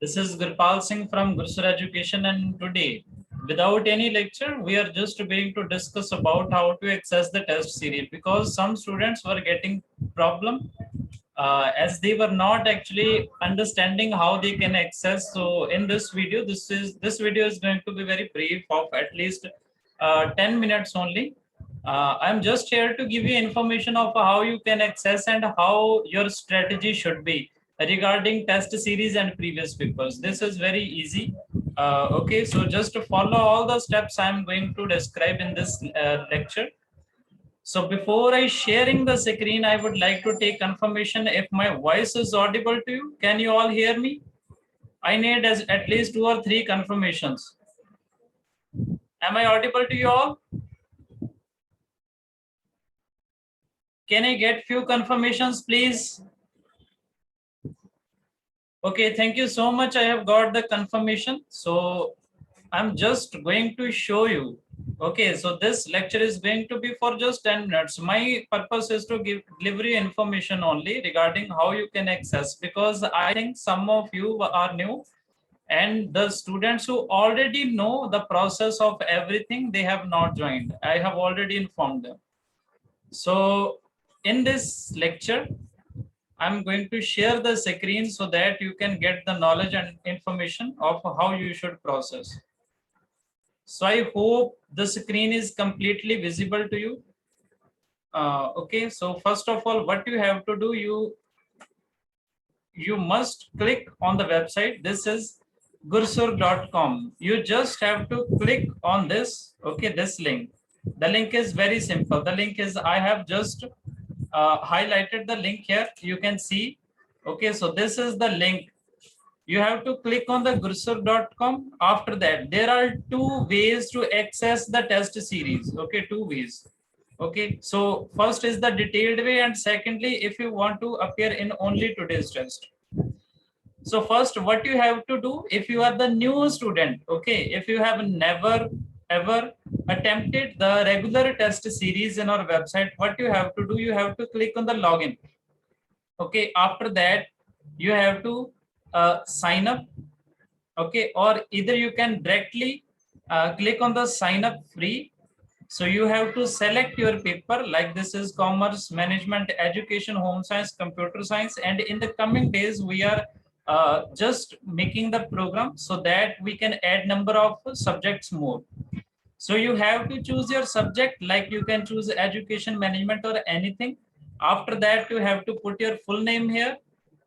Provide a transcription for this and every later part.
This is Gurpal Singh from Gursur Education, and today, without any lecture, we are just going to discuss about how to access the test series because some students were getting problem as they were not actually understanding how they can access. So in this video, this video is going to be very brief of at least 10 minutes only. I'm just here to give you information of how you can access and how your strategy should be regarding test series and previous papers. This is very easy. Okay, so just to follow all the steps I'm going to describe in this lecture. So before I sharing the screen, I would like to take confirmation if my voice is audible to you. Can you all hear me? I need at least 2 or 3 confirmations. Am I audible to you all? Can I get few confirmations, please? Okay, thank you so much. I have got the confirmation. So I'm just going to show you. Okay, so this lecture is going to be for just 10 minutes. My purpose is to deliver you information only regarding how you can access, because I think some of you are new and the students who already know the process of everything, they have not joined. I have already informed them. So in this lecture, I'm going to share the screen so that you can get the knowledge and information of how you should process. So I hope the screen is completely visible to you. Okay, so first of all, what you have to do, you must click on the website. This is gursur.com. You just have to click on this, okay, this link. The link is very simple. The link is, I have just highlighted the link here. You can see, okay, so this is the link. You have to click on the gursur.com. After that, there are 2 ways to access the test series. Okay, 2 ways. Okay, so first is the detailed way, and secondly, if you want to appear in only today's test. So first, what you have to do, if you are the new student, okay, if you have never ever attempted the regular test series in our website, what you have to do, you have to click on the login. Okay, after that, you have to sign up. Okay, or either you can directly click on the sign up free. So you have to select your paper, like this is commerce, management, education, home science, computer science, and in the coming days we are just making the program so that we can add number of subjects more. So you have to choose your subject, like you can choose education, management, or anything. After that, you have to put your full name here,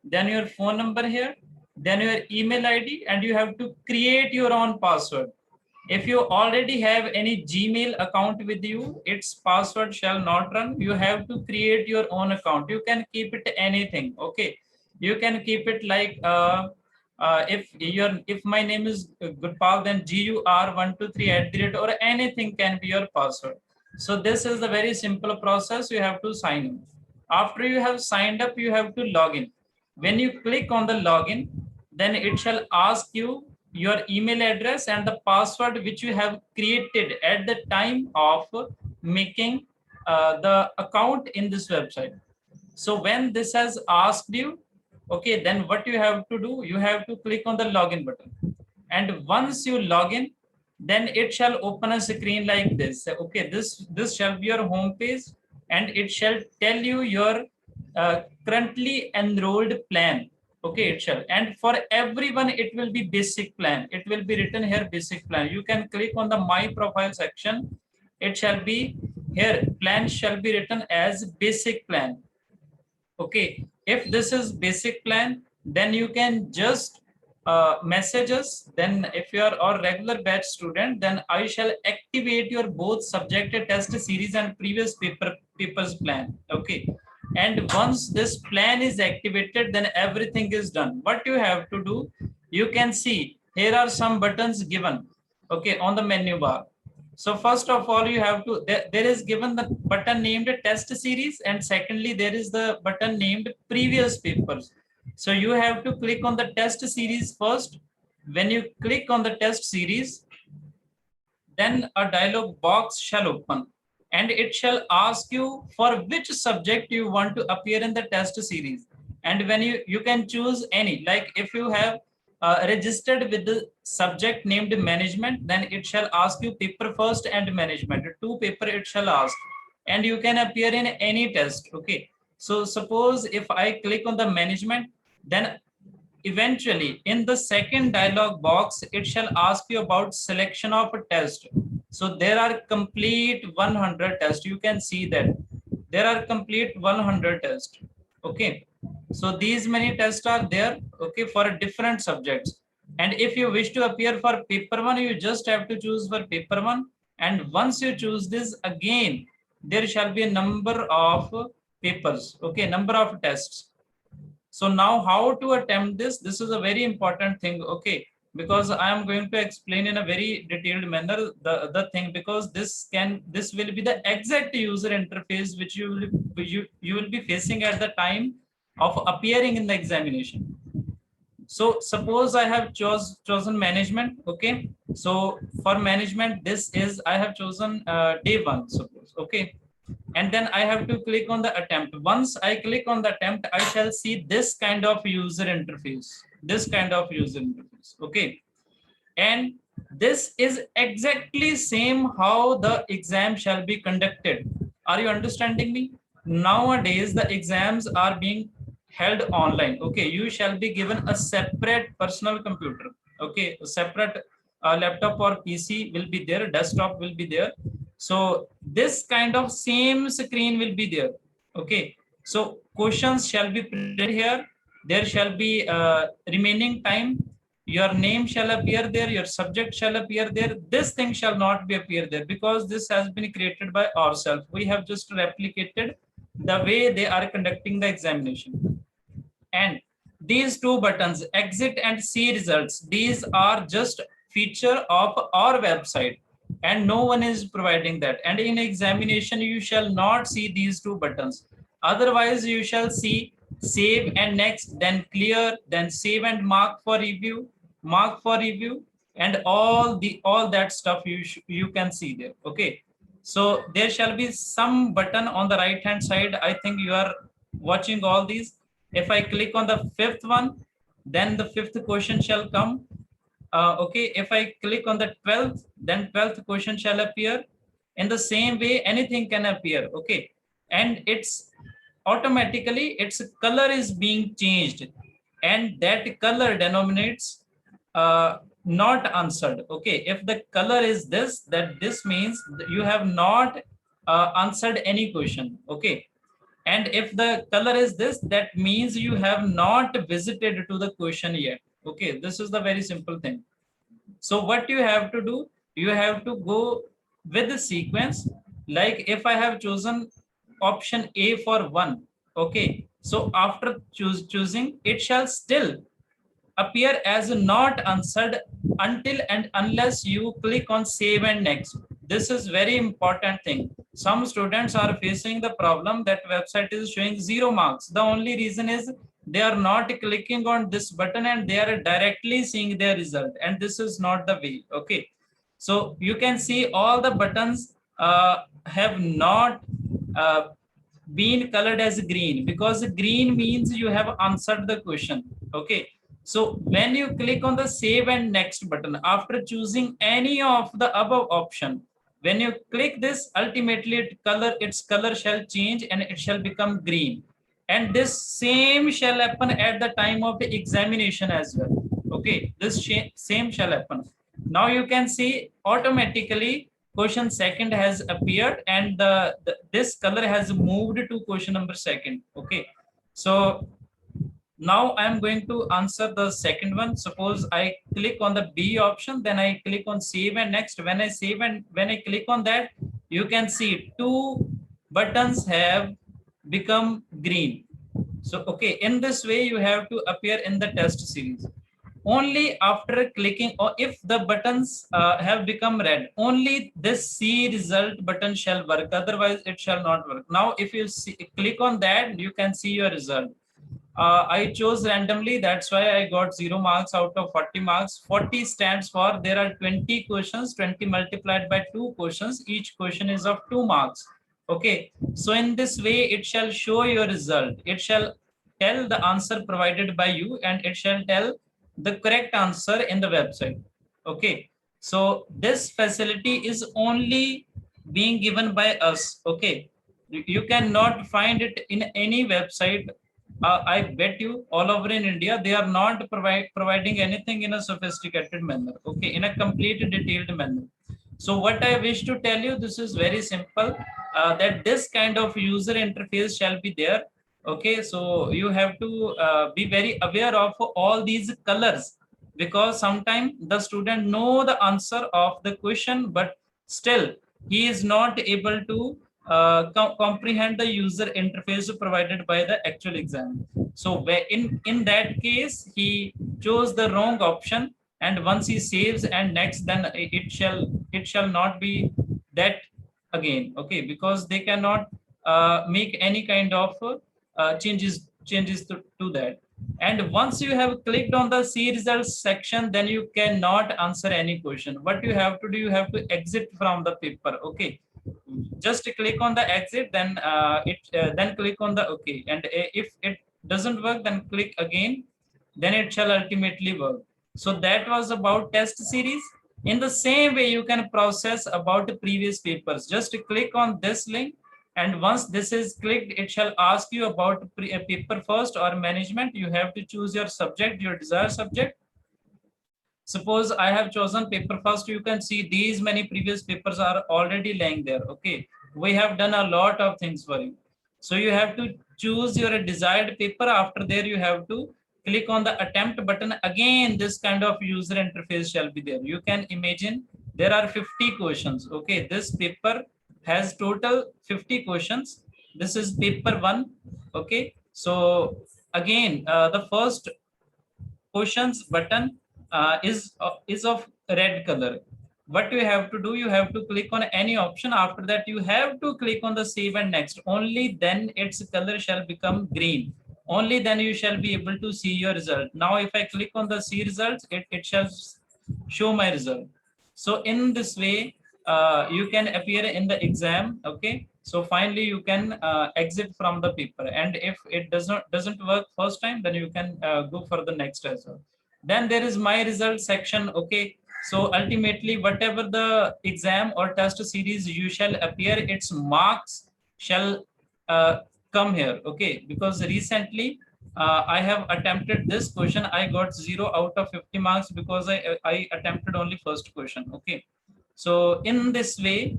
then your phone number here, then your email ID, and you have to create your own password. If you already have any Gmail account with you, its password shall not run. You have to create your own account. You can keep it anything. Okay, you can keep it like if my name is Gurpal, then GUR123 or anything can be your password. So this is the very simple process. You have to sign in. After you have signed up, you have to log in. When you click on the login, then it shall ask you your email address and the password which you have created at the time of making the account in this website. So when this has asked you, okay, then what you have to do, you have to click on the login button. And once you log in, then it shall open a screen like this. Okay, this shall be your home page, and it shall tell you your currently enrolled plan. Okay, it shall, and for everyone it will be basic plan. It will be written here basic plan. You can click on the my profile section. It shall be here, plan shall be written as basic plan. Okay, if this is basic plan, then you can just message us. Then if you are our regular batch student, then I shall activate your both subject test series and previous papers plan. Okay, and once this plan is activated, then everything is done. What you have to do, you can see here are some buttons given, okay, on the menu bar. So first of all, you have to, there is given the button named test series, and secondly, there is the button named previous papers. So you have to click on the test series first. When you click on the test series, then a dialog box shall open, and it shall ask you for which subject you want to appear in the test series. And when you can choose any, like if you have registered with the subject named management, then it shall ask you paper first and management. Two paper it shall ask, and you can appear in any test. Okay. So suppose if I click on the management, then eventually in the second dialog box, it shall ask you about selection of a test. So there are complete 100 tests. You can see that there are complete 100 tests. Okay. So these many tests are there, okay, for different subjects. And if you wish to appear for paper one, you just have to choose for paper one. And once you choose this, again, there shall be a number of papers, okay, number of tests. So now how to attempt this? This is a very important thing, okay, because I am going to explain in a very detailed manner the thing, because this will be the exact user interface which you will be facing at the time of appearing in the examination. So suppose I have chosen management, okay. So for management, this is I have chosen day one, suppose, okay. And then I have to click on the attempt. Once I click on the attempt, I shall see this kind of user interface, okay. And this is exactly same how the exam shall be conducted. Are you understanding me? Nowadays, the exams are being held online. Okay, you shall be given a separate personal computer. Okay, a separate laptop or PC will be there, desktop will be there. So this kind of same screen will be there. Okay, so questions shall be printed here. There shall be remaining time. Your name shall appear there, your subject shall appear there. This thing shall not be appear there, because this has been created by ourselves. We have just replicated the way they are conducting the examination. And these two buttons, exit and see results, these are just feature of our website, and no one is providing that. And in examination, you shall not see these two buttons. Otherwise, you shall see save and next, then clear, then save and mark for review, and all that stuff you can see there. Okay. So there shall be some button on the right hand side. I think you are watching all these. If I click on the fifth one, then the fifth question shall come. Okay, if I click on the 12th, then 12th question shall appear. In the same way, anything can appear. Okay, and it's automatically its color is being changed, and that color denominates not answered. Okay, if the color is this, that this means you have not answered any question. Okay, and if the color is this, that means you have not visited to the question yet. Okay, this is the very simple thing. So what you have to do, you have to go with the sequence. Like if I have chosen option A for 1, okay, so after choosing, it shall still appear as not answered until and unless you click on save and next. This is very important thing. Some students are facing the problem that website is showing 0 marks. The only reason is they are not clicking on this button and they are directly seeing their result, and this is not the way. Okay, so you can see all the buttons have not been colored as green, because green means you have answered the question. Okay, so when you click on the save and next button after choosing any of the above option, when you click this, ultimately its color shall change and it shall become green. And this same shall happen at the time of the examination as well. Okay, this same shall happen. Now you can see automatically question second has appeared, and this color has moved to question number second. Okay, so now I am going to answer the second one. Suppose I click on the B option, then I click on save and next. When I save and when I click on that, you can see two buttons have become green. So, okay, in this way, you have to appear in the test series. Only after clicking, or if the buttons have become red, only this see result button shall work. Otherwise, it shall not work. Now, if you click on that, you can see your result. I chose randomly. That's why I got 0 marks out of 40 marks. 40 stands for there are 20 questions, 20 multiplied by 2 questions. Each question is of 2 marks. Okay. So in this way, it shall show your result. It shall tell the answer provided by you, and it shall tell the correct answer in the website. Okay, so this facility is only being given by us. Okay, you cannot find it in any website. I bet you all over in India, they are not providing anything in a sophisticated manner. Okay, in a complete detailed manner. So what I wish to tell you, this is very simple, that this kind of user interface shall be there. Okay, so you have to be very aware of all these colors, because sometimes the student know the answer of the question, but still he is not able to comprehend the user interface provided by the actual exam. So in that case, he chose the wrong option, and once he saves and next, then it shall not be that again. Okay, because they cannot make any kind of changes to that. And once you have clicked on the see results section, then you cannot answer any question. What you have to do, you have to exit from the paper. Okay, just click on the exit, then then click on the okay, and if it doesn't work, then click again, then it shall ultimately work. So that was about test series. In the same way, you can process about the previous papers. Just click on this link, and once this is clicked, it shall ask you about paper first or management. You have to choose your subject, your desired subject. Suppose I have chosen paper first, you can see these many previous papers are already lying there. Okay, we have done a lot of things for you. So you have to choose your desired paper. After there, you have to click on the attempt button. Again, this kind of user interface shall be there. You can imagine there are 50 questions. Okay, this paper has total 50 questions. This is paper 1. Okay, so again, the first questions button is of red color. What you have to do, you have to click on any option. After that, you have to click on the save and next. Only then its color shall become green. Only then you shall be able to see your result. Now, if I click on the see results, it shall show my result. So in this way, you can appear in the exam. Okay, so finally you can exit from the paper, and if it doesn't work first time, then you can go for the next as well. Then there is my result section. Okay, so ultimately whatever the exam or test series you shall appear, its marks shall come here. Okay, because recently I have attempted this question. I got 0 out of 50 marks because I attempted only first question. Okay, so in this way,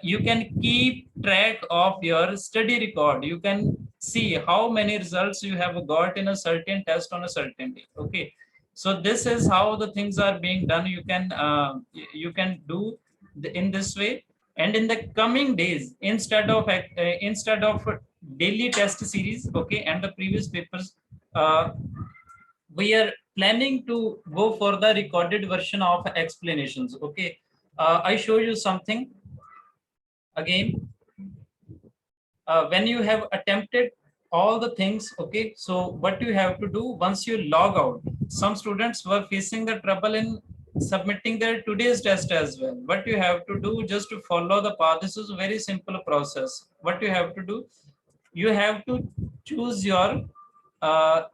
you can keep track of your study record. You can see how many results you have got in a certain test on a certain day. Okay, so this is how the things are being done. You can do in this way. And in the coming days, instead of daily test series, okay, and the previous papers, uh, we are planning to go for the recorded version of explanations. Okay, I show you something again. When you have attempted all the things, okay, so what you have to do, once you log out, some students were facing the trouble in submitting their today's test as well. What you have to do, just to follow the path. This is a very simple process. What you have to do, you have to choose your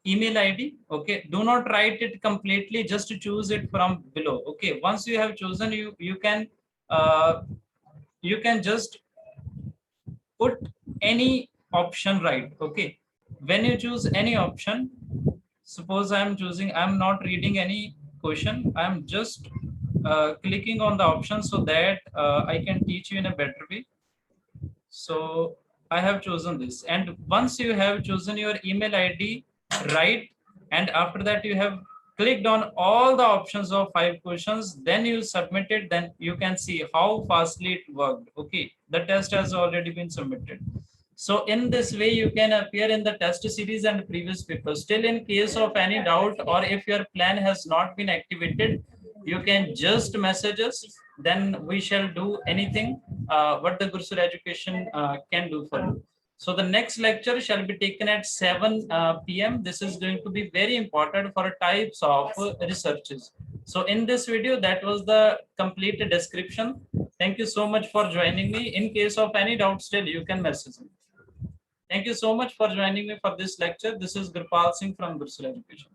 email ID. Okay, do not write it completely, just to choose it from below. Okay, once you have chosen, uh, you can just put any option, right? Okay, when you choose any option, suppose I'm choosing, I'm not reading any question, I'm just clicking on the option so that I can teach you in a better way. So I have chosen this, and once you have chosen your email ID, right, and after that you have clicked on all the options of 5 questions, then you submit it, then you can see how fastly it worked. Okay, the test has already been submitted. So in this way, you can appear in the test series and previous papers. Still, in case of any doubt, or if your plan has not been activated, you can just message us. Then we shall do anything what the Gursur Education can do for you. So the next lecture shall be taken at 7 p.m. This is going to be very important for types of researches. So in this video, that was the complete description. Thank you so much for joining me. In case of any doubt still, you can message me. Thank you so much for joining me for this lecture. This is Gurpal Singh from Gursur Education.